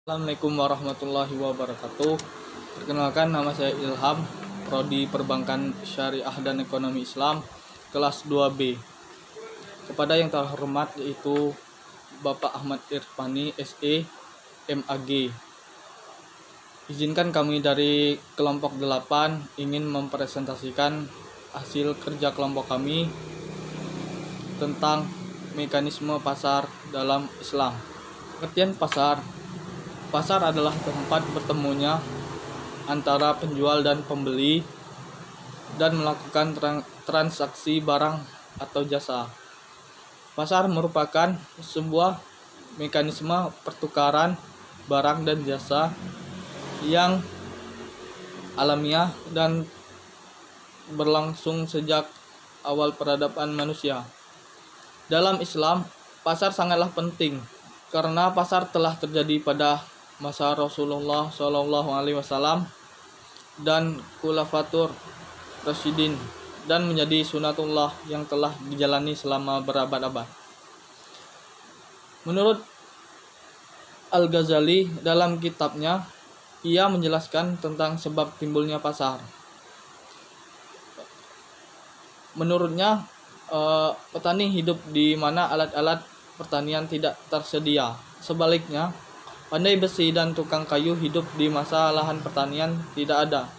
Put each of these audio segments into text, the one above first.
Assalamualaikum warahmatullahi wabarakatuh. Perkenalkan, nama saya Ilham, Prodi Perbankan Syariah dan Ekonomi Islam, kelas 2B. Kepada yang terhormat yaitu Bapak Ahmad Irfani, SE, MAG. Izinkan kami dari kelompok 8 ingin mempresentasikan hasil kerja kelompok kami tentang mekanisme pasar dalam Islam. Pengertian Pasar adalah tempat bertemunya antara penjual dan pembeli dan melakukan transaksi barang atau jasa. Pasar merupakan sebuah mekanisme pertukaran barang dan jasa yang alamiah dan berlangsung sejak awal peradaban manusia. Dalam Islam, pasar sangatlah penting karena pasar telah terjadi pada masa Rasulullah SAW dan Khulafatur Rasyidin dan menjadi sunatullah yang telah dijalani selama berabad-abad. Menurut Al-Ghazali dalam kitabnya, ia menjelaskan tentang sebab timbulnya pasar. Menurutnya, petani hidup di mana alat-alat pertanian tidak tersedia. Sebaliknya, pandai besi dan tukang kayu hidup di masa lahan pertanian tidak ada.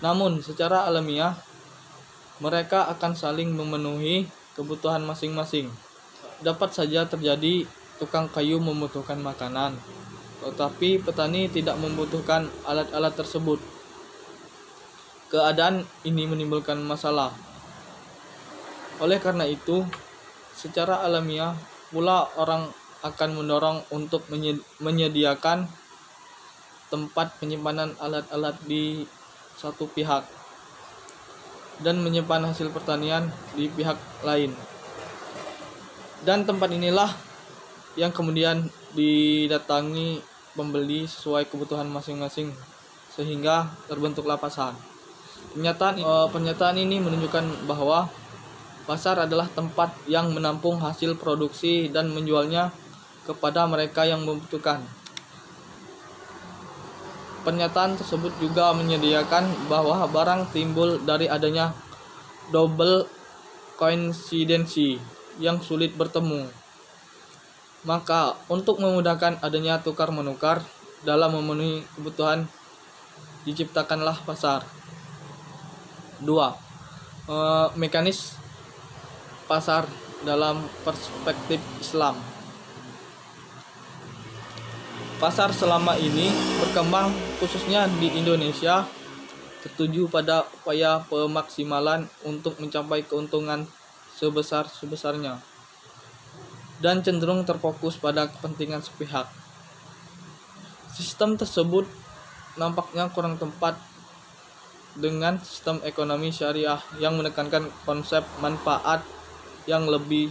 Namun, secara alamiah, mereka akan saling memenuhi kebutuhan masing-masing. Dapat saja terjadi tukang kayu membutuhkan makanan, tetapi petani tidak membutuhkan alat-alat tersebut. Keadaan ini menimbulkan masalah. Oleh karena itu, secara alamiah pula orang akan mendorong untuk menyediakan tempat penyimpanan alat-alat di satu pihak dan menyimpan hasil pertanian di pihak lain. Dan tempat inilah yang kemudian didatangi pembeli sesuai kebutuhan masing-masing sehingga terbentuklah pasar. Pernyataan ini menunjukkan bahwa pasar adalah tempat yang menampung hasil produksi dan menjualnya kepada mereka yang membutuhkan. Pernyataan tersebut juga menyediakan bahwa barang timbul dari adanya double koinsidensi yang sulit bertemu. Maka untuk memudahkan adanya tukar-menukar dalam memenuhi kebutuhan, diciptakanlah pasar. 2. Mekanisme pasar dalam perspektif Islam. Pasar selama ini berkembang khususnya di Indonesia tertuju pada upaya pemaksimalan untuk mencapai keuntungan sebesar-besarnya dan cenderung terfokus pada kepentingan sepihak. Sistem tersebut nampaknya kurang tepat dengan sistem ekonomi syariah yang menekankan konsep manfaat yang lebih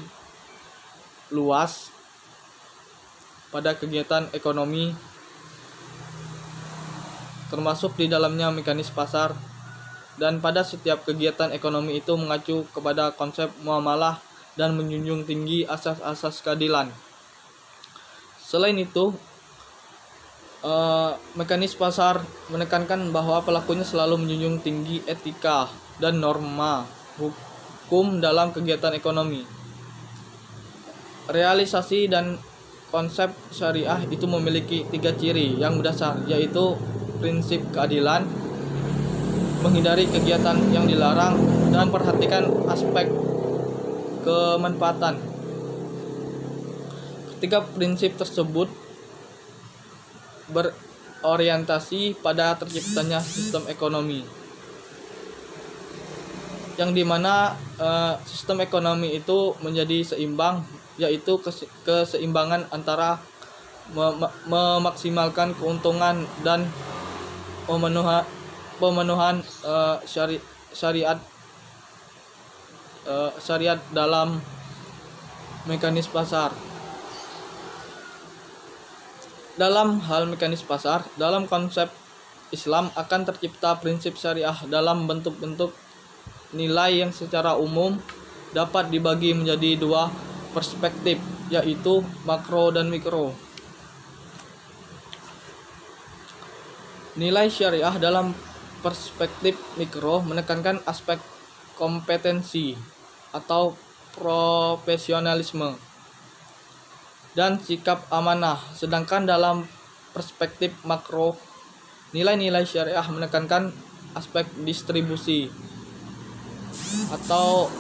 luas pada kegiatan ekonomi, termasuk di dalamnya mekanisme pasar, dan pada setiap kegiatan ekonomi itu mengacu kepada konsep muamalah dan menjunjung tinggi asas-asas keadilan. Selain itu, mekanisme pasar menekankan bahwa pelakunya selalu menjunjung tinggi etika dan norma hukum dalam kegiatan ekonomi. Realisasi dan konsep syariah itu memiliki 3 ciri yang mendasar, yaitu prinsip keadilan, menghindari kegiatan yang dilarang, dan perhatikan aspek kemanfaatan. Ketiga prinsip tersebut berorientasi pada terciptanya sistem ekonomi yang dimana sistem ekonomi itu menjadi seimbang, yaitu keseimbangan antara memaksimalkan keuntungan dan pemenuhan syariat dalam mekanisme pasar. Dalam hal mekanisme pasar, dalam konsep Islam akan tercipta prinsip syariah dalam bentuk-bentuk nilai yang secara umum dapat dibagi menjadi 2 perspektif, yaitu makro dan mikro. Nilai syariah dalam perspektif mikro menekankan aspek kompetensi atau profesionalisme dan sikap amanah, sedangkan dalam perspektif makro, nilai-nilai syariah menekankan aspek distribusi atau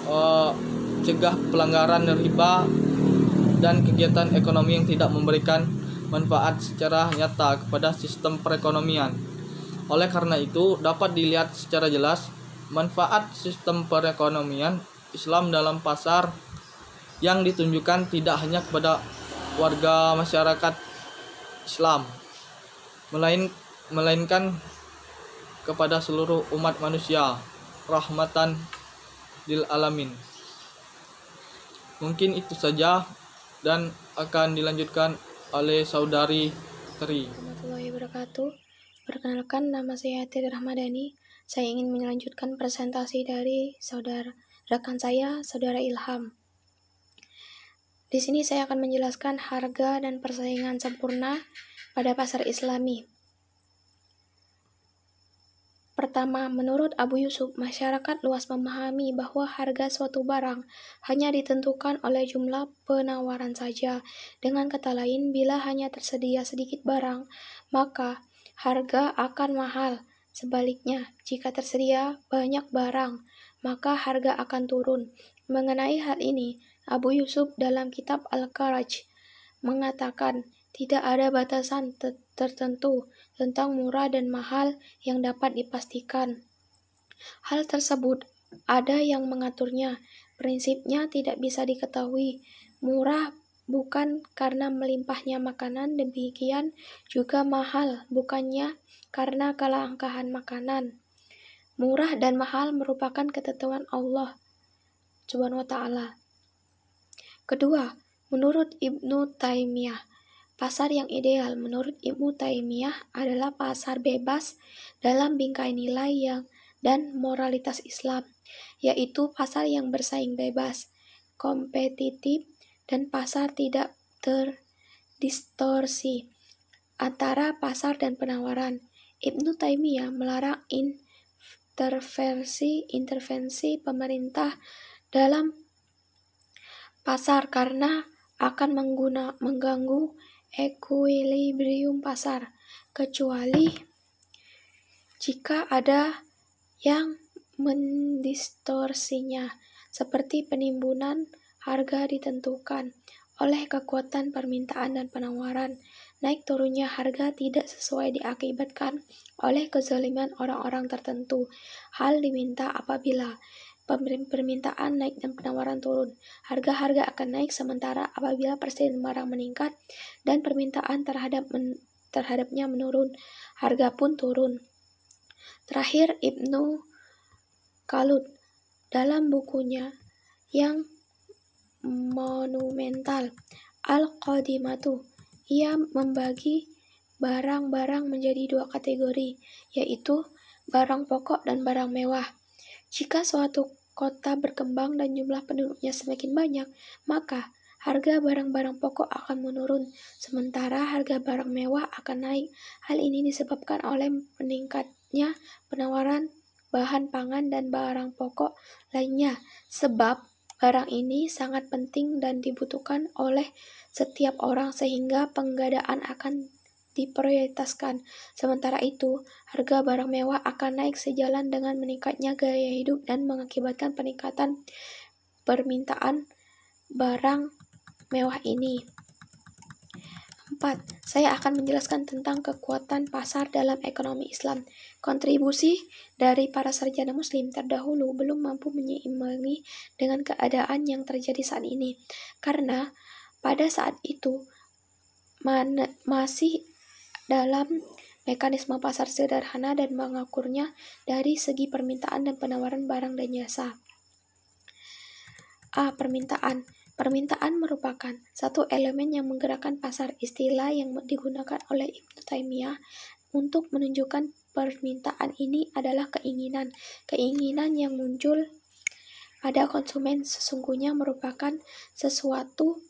cegah pelanggaran riba dan kegiatan ekonomi yang tidak memberikan manfaat secara nyata kepada sistem perekonomian. Oleh karena itu, dapat dilihat secara jelas manfaat sistem perekonomian Islam dalam pasar yang ditunjukkan tidak hanya kepada warga masyarakat Islam, melainkan kepada seluruh umat manusia, rahmatan lil alamin. Mungkin itu saja dan akan dilanjutkan oleh saudari Tri. Warahmatullahi wabarakatuh. Perkenalkan, nama saya Tri Rahmadani. Saya ingin melanjutkan presentasi dari rekan saya, saudara Ilham. Di sini saya akan menjelaskan harga dan persaingan sempurna pada pasar Islami. Pertama, menurut Abu Yusuf, masyarakat luas memahami bahwa harga suatu barang hanya ditentukan oleh jumlah penawaran saja. Dengan kata lain, bila hanya tersedia sedikit barang, maka harga akan mahal. Sebaliknya, jika tersedia banyak barang, maka harga akan turun. Mengenai hal ini, Abu Yusuf dalam kitab Al-Kharaj mengatakan tidak ada batasan tertentu tentang murah dan mahal yang dapat dipastikan. Hal tersebut ada yang mengaturnya. Prinsipnya tidak bisa diketahui. Murah bukan karena melimpahnya makanan, demikian juga mahal bukannya karena kelangkaan makanan. Murah dan mahal merupakan ketentuan Allah Subhanahu wa Ta'ala. Kedua, menurut Ibnu Taimiyah, pasar yang ideal menurut Ibnu Taimiyah adalah pasar bebas dalam bingkai nilai dan moralitas Islam, yaitu pasar yang bersaing bebas, kompetitif, dan pasar tidak terdistorsi antara pasar dan penawaran. Ibnu Taimiyah melarang intervensi pemerintah dalam pasar karena akan mengganggu ekuilibrium pasar, kecuali jika ada yang mendistorsinya, seperti penimbunan harga ditentukan oleh kekuatan permintaan dan penawaran. Naik turunnya harga tidak sesuai diakibatkan oleh kezaliman orang-orang tertentu. Hal diminta apabila permintaan naik dan penawaran turun. Harga-harga akan naik, sementara apabila persediaan barang meningkat dan permintaan terhadapnya menurun, harga pun turun. Terakhir, Ibnu Khaldun dalam bukunya yang monumental Al-Qadimatu, ia membagi barang-barang menjadi dua kategori, yaitu barang pokok dan barang mewah. Jika suatu kota berkembang dan jumlah penduduknya semakin banyak, maka harga barang-barang pokok akan menurun, sementara harga barang mewah akan naik. Hal ini disebabkan oleh meningkatnya penawaran bahan pangan dan barang pokok lainnya, sebab barang ini sangat penting dan dibutuhkan oleh setiap orang sehingga penggadaan akan diprioritaskan. Sementara itu, harga barang mewah akan naik sejalan dengan meningkatnya gaya hidup dan mengakibatkan peningkatan permintaan barang mewah ini. 4. Saya akan menjelaskan tentang kekuatan pasar dalam ekonomi Islam. Kontribusi dari para sarjana muslim terdahulu belum mampu menyeimbangi dengan keadaan yang terjadi saat ini, karena pada saat itu masih dalam mekanisme pasar sederhana dan mengakurnya dari segi permintaan dan penawaran barang dan jasa. A. Permintaan. Permintaan merupakan satu elemen yang menggerakkan pasar. Istilah yang digunakan oleh Ibnu Taimiyah untuk menunjukkan permintaan ini adalah keinginan. Keinginan yang muncul pada konsumen sesungguhnya merupakan sesuatu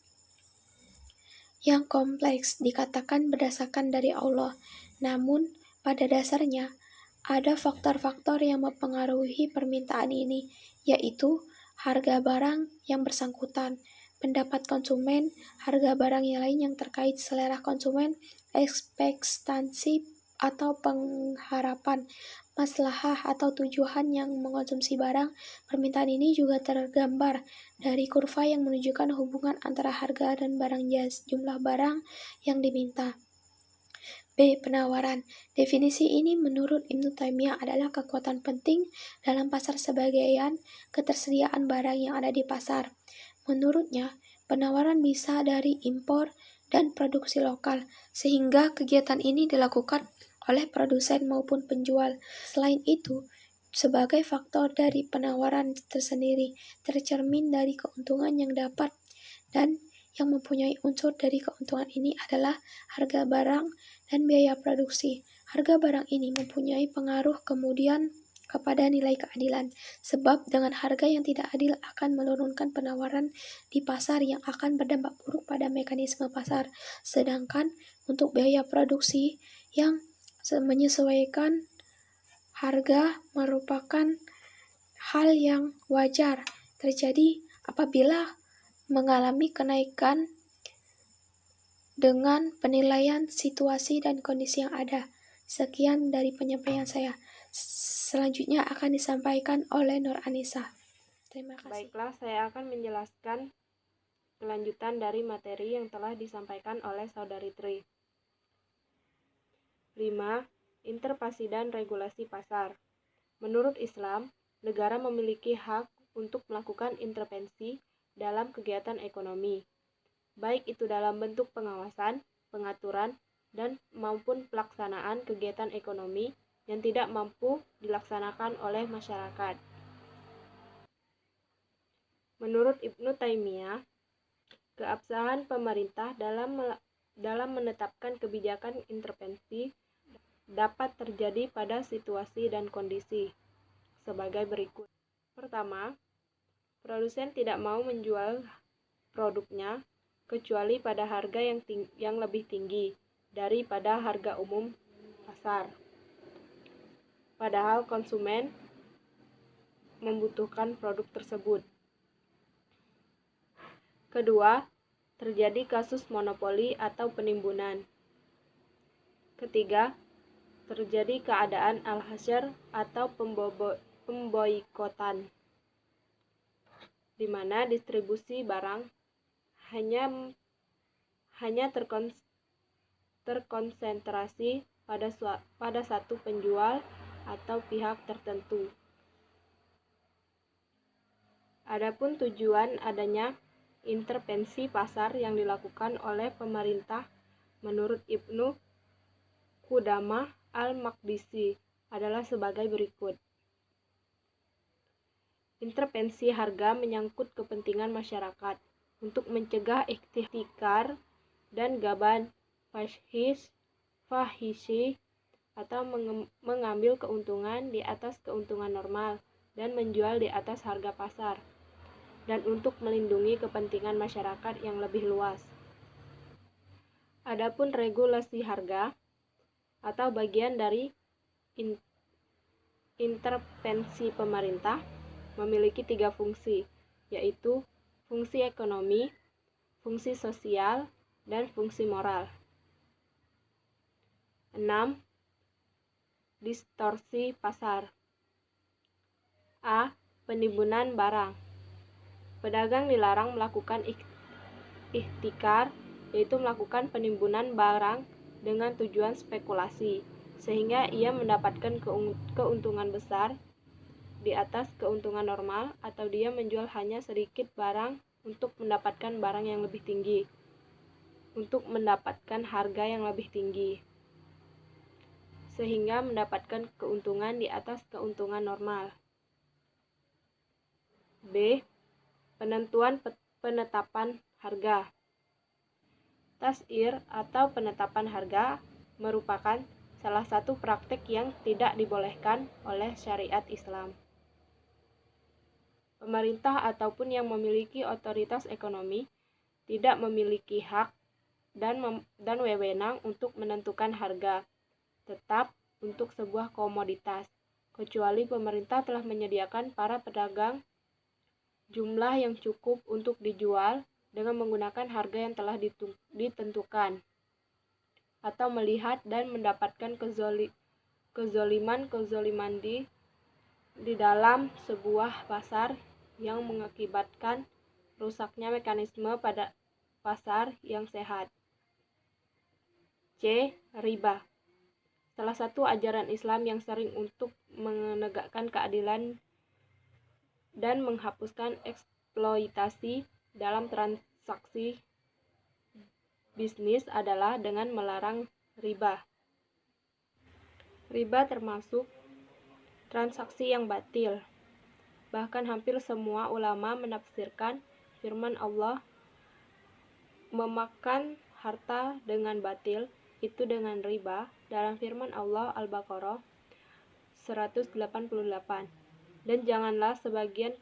yang kompleks, dikatakan berdasarkan dari Allah. Namun, Pada dasarnya, ada faktor-faktor yang mempengaruhi permintaan ini, yaitu harga barang yang bersangkutan, pendapat konsumen, harga barang yang lain yang terkait selera konsumen, ekspektasi atau pengharapan, maslahah atau tujuan yang mengkonsumsi barang. Permintaan ini juga tergambar dari kurva yang menunjukkan hubungan antara harga dan jumlah barang yang diminta. B. Penawaran. Definisi ini menurut Ibnu Taimiyah adalah kekuatan penting dalam pasar sebagian ketersediaan barang yang ada di pasar. Menurutnya, penawaran bisa dari impor dan produksi lokal, sehingga kegiatan ini dilakukan oleh produsen maupun penjual. Selain itu, sebagai faktor dari penawaran tersendiri, tercermin dari keuntungan yang dapat dan yang mempunyai unsur dari keuntungan ini adalah harga barang dan biaya produksi. Harga barang ini mempunyai pengaruh kemudian kepada nilai keadilan, sebab dengan harga yang tidak adil akan menurunkan penawaran di pasar yang akan berdampak buruk pada mekanisme pasar. Sedangkan untuk biaya produksi yang menyesuaikan harga merupakan hal yang wajar terjadi apabila mengalami kenaikan dengan penilaian situasi dan kondisi yang ada. Sekian dari penyampaian saya. Selanjutnya akan disampaikan oleh Nur Anissa. Terima kasih. Baiklah, saya akan menjelaskan kelanjutan dari materi yang telah disampaikan oleh Saudari Tri. 5. Intervensi dan regulasi pasar. Menurut Islam, negara memiliki hak untuk melakukan intervensi dalam kegiatan ekonomi, baik itu dalam bentuk pengawasan, pengaturan, dan maupun pelaksanaan kegiatan ekonomi yang tidak mampu dilaksanakan oleh masyarakat. Menurut Ibnu Taimiyah, keabsahan pemerintah dalam menetapkan kebijakan intervensi dapat terjadi pada situasi dan kondisi sebagai berikut. Pertama, produsen tidak mau menjual produknya kecuali pada harga yang lebih tinggi daripada harga umum pasar. Padahal konsumen membutuhkan produk tersebut. Kedua, terjadi kasus monopoli atau penimbunan. Ketiga, terjadi keadaan al-hasyr atau pemboikotan, di mana distribusi barang hanya terkonsentrasi pada satu penjual atau pihak tertentu. Adapun tujuan adanya intervensi pasar yang dilakukan oleh pemerintah menurut Ibnu Qudamah al-Maqdisi adalah sebagai berikut. Intervensi harga menyangkut kepentingan masyarakat untuk mencegah ihtikar dan gaban fahishi atau mengambil keuntungan di atas keuntungan normal dan menjual di atas harga pasar, dan untuk melindungi kepentingan masyarakat yang lebih luas. Adapun regulasi harga atau bagian dari intervensi pemerintah memiliki 3 fungsi, yaitu fungsi ekonomi, fungsi sosial, dan fungsi moral. 6. Distorsi pasar. A. Penimbunan barang. Pedagang dilarang melakukan ihtikar, yaitu melakukan penimbunan barang dengan tujuan spekulasi, sehingga ia mendapatkan keuntungan besar di atas keuntungan normal, atau dia menjual hanya sedikit barang untuk mendapatkan barang yang lebih tinggi, untuk mendapatkan harga yang lebih tinggi, sehingga mendapatkan keuntungan di atas keuntungan normal. B. Penetapan harga. Tas'ir atau penetapan harga merupakan salah satu praktik yang tidak dibolehkan oleh syariat Islam. Pemerintah ataupun yang memiliki otoritas ekonomi tidak memiliki hak dan wewenang untuk menentukan harga. Tetap untuk sebuah komoditas, kecuali pemerintah telah menyediakan para pedagang jumlah yang cukup untuk dijual dengan menggunakan harga yang telah ditentukan, atau melihat dan mendapatkan kezoliman di dalam sebuah pasar yang mengakibatkan rusaknya mekanisme pada pasar yang sehat. C. Riba. Salah satu ajaran Islam yang sering untuk menegakkan keadilan dan menghapuskan eksploitasi dalam transaksi bisnis adalah dengan melarang riba. Riba termasuk transaksi yang batil. Bahkan hampir semua ulama menafsirkan firman Allah memakan harta dengan batil itu dengan riba dalam firman Allah Al-Baqarah 188. Dan janganlah sebagian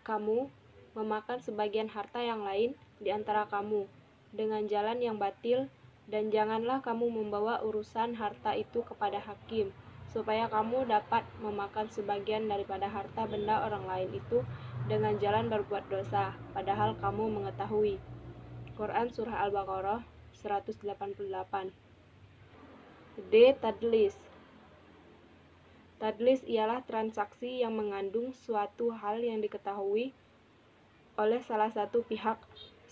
kamu memakan sebagian harta yang lain di antara kamu dengan jalan yang batil, dan janganlah kamu membawa urusan harta itu kepada hakim supaya kamu dapat memakan sebagian daripada harta benda orang lain itu dengan jalan berbuat dosa, padahal kamu mengetahui. Quran Surah Al-Baqarah 188. D. Tadlis. Tadlis ialah transaksi yang mengandung suatu hal yang diketahui oleh salah satu pihak.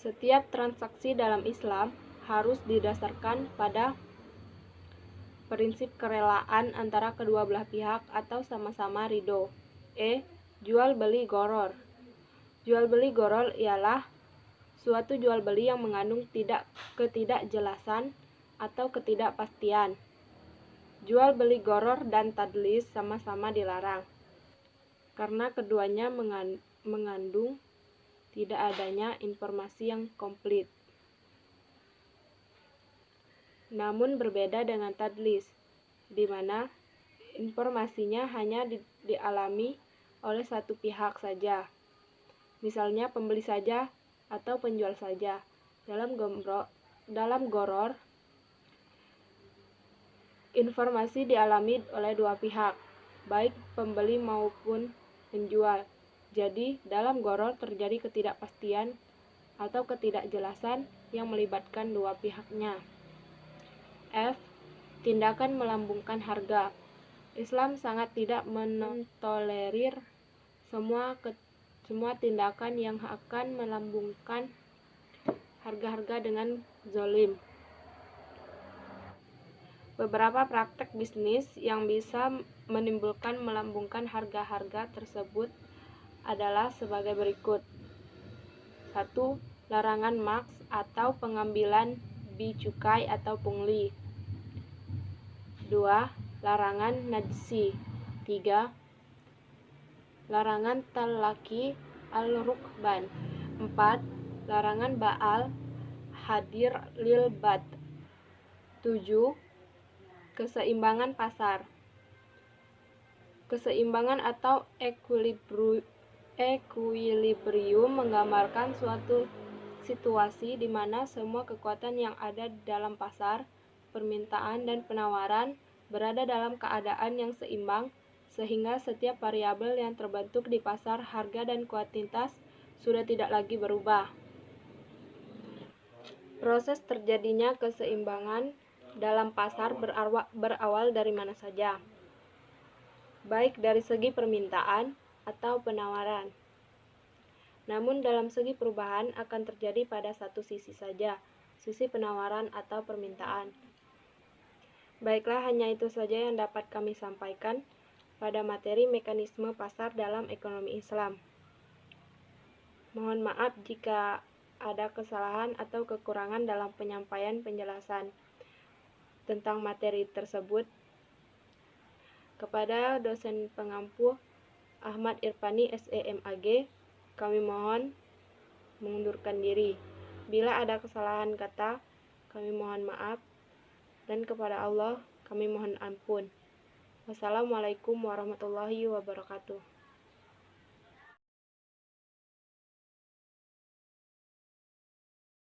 Setiap transaksi dalam Islam harus didasarkan pada prinsip kerelaan antara kedua belah pihak atau sama-sama ridho. E. Jual beli gharar. Jual beli gharar ialah suatu jual beli yang mengandung ketidakjelasan atau ketidakpastian. Jual beli gharar dan tadlis sama-sama dilarang karena keduanya mengandung tidak adanya informasi yang komplit. Namun berbeda dengan tadlis, di mana informasinya hanya dialami oleh satu pihak saja. Misalnya pembeli saja atau penjual saja. Dalam gharar, informasi dialami oleh dua pihak, baik pembeli maupun penjual. Jadi, dalam gharar terjadi ketidakpastian atau ketidakjelasan yang melibatkan dua pihaknya. F. Tindakan melambungkan harga. Islam sangat tidak mentolerir semua tindakan yang akan melambungkan harga-harga dengan zalim. Beberapa praktek bisnis yang bisa menimbulkan melambungkan harga-harga tersebut adalah sebagai berikut. 1. Larangan maks atau pengambilan bicukai atau pungli. 2. Larangan najsi. 3. Larangan talaki al-rukban. 4. Larangan ba'al hadir lil bad. 7. Keseimbangan pasar. Keseimbangan atau equilibrium menggambarkan suatu situasi di mana semua kekuatan yang ada dalam pasar, permintaan dan penawaran berada dalam keadaan yang seimbang, sehingga setiap variabel yang terbentuk di pasar, harga dan kuantitas sudah tidak lagi berubah. Proses terjadinya keseimbangan dalam pasar berawal dari mana saja, baik dari segi permintaan atau penawaran. Namun dalam segi perubahan akan terjadi pada satu sisi saja, sisi penawaran atau permintaan. Baiklah, hanya itu saja yang dapat kami sampaikan pada materi mekanisme pasar dalam ekonomi Islam. Mohon maaf jika ada kesalahan atau kekurangan dalam penyampaian penjelasan tentang materi tersebut. Kepada dosen pengampu Ahmad Irfani SEMAG, kami mohon mengundurkan diri. Bila ada kesalahan kata, kami mohon maaf, dan kepada Allah kami mohon ampun. Wassalamualaikum warahmatullahi wabarakatuh.